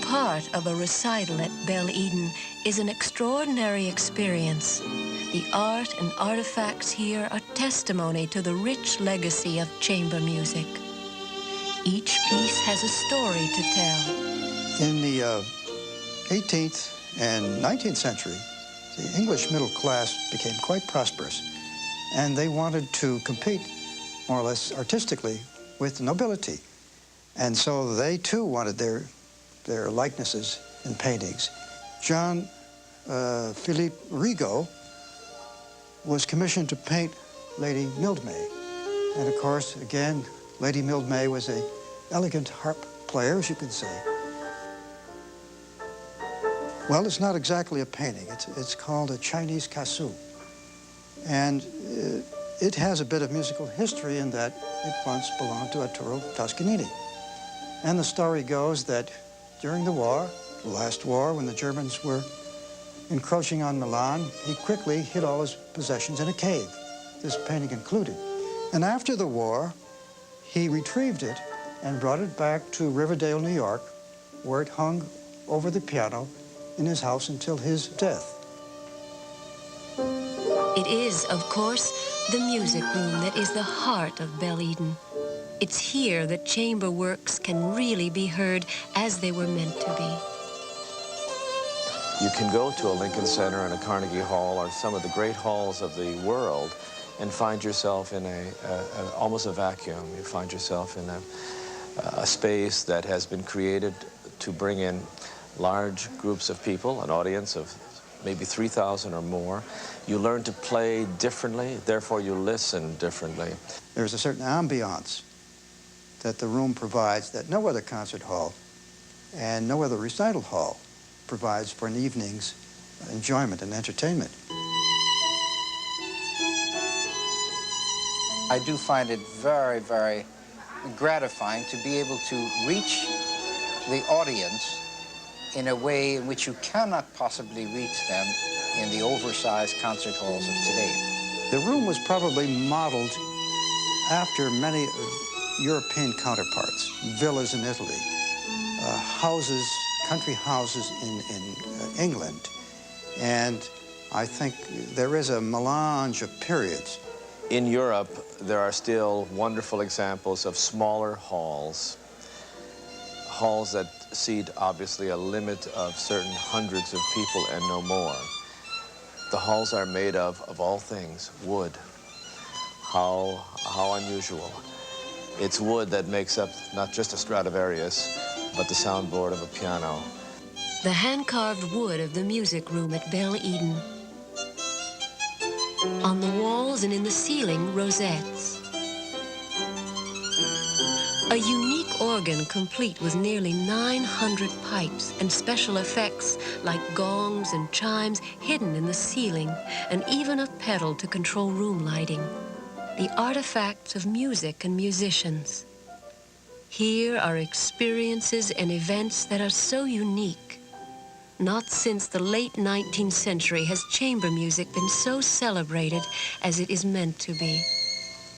part of a recital at Belle Eden is an extraordinary experience. The art and artifacts here are testimony to the rich legacy of chamber music. Each piece has a story to tell. In the 18th and 19th century, the English middle class became quite prosperous, and they wanted to compete more or less artistically with the nobility. And so they too wanted their likenesses in paintings. John Philippe Rigaud was commissioned to paint Lady Mildmay. And of course, again, Lady Mildmay was an elegant harp player, as you could say. Well, it's not exactly a painting. It's called a Chinese cassou. And it has a bit of musical history in that it once belonged to Arturo Toscanini. And the story goes that during the war, the last war, when the Germans were encroaching on Milan, he quickly hid all his possessions in a cave, this painting included. And after the war, he retrieved it and brought it back to Riverdale, New York, where it hung over the piano in his house until his death. It is, of course, the music room that is the heart of Belle Eden. It's here that chamber works can really be heard as they were meant to be. You can go to a Lincoln Center and a Carnegie Hall or some of the great halls of the world and find yourself in almost a vacuum. You find yourself in a space that has been created to bring in large groups of people, an audience of maybe 3,000 or more. You learn to play differently, therefore you listen differently. There's a certain ambiance that the room provides that no other concert hall and no other recital hall provides for an evening's enjoyment and entertainment. I do find it very, very gratifying to be able to reach the audience in a way in which you cannot possibly reach them in the oversized concert halls of today. The room was probably modeled after many European counterparts, villas in Italy, houses, country houses in England. And I think there is a melange of periods. In Europe, there are still wonderful examples of smaller halls, halls that seat obviously a limit of certain hundreds of people and no more. The halls are made of all things, wood. How unusual. It's wood that makes up not just a Stradivarius, but the soundboard of a piano. The hand-carved wood of the music room at Belle Eden. On the walls and in the ceiling, rosettes. A unique organ complete with nearly 900 pipes and special effects like gongs and chimes hidden in the ceiling, and even a pedal to control room lighting. The artifacts of music and musicians. Here are experiences and events that are so unique. Not since the late 19th century has chamber music been so celebrated as it is meant to be.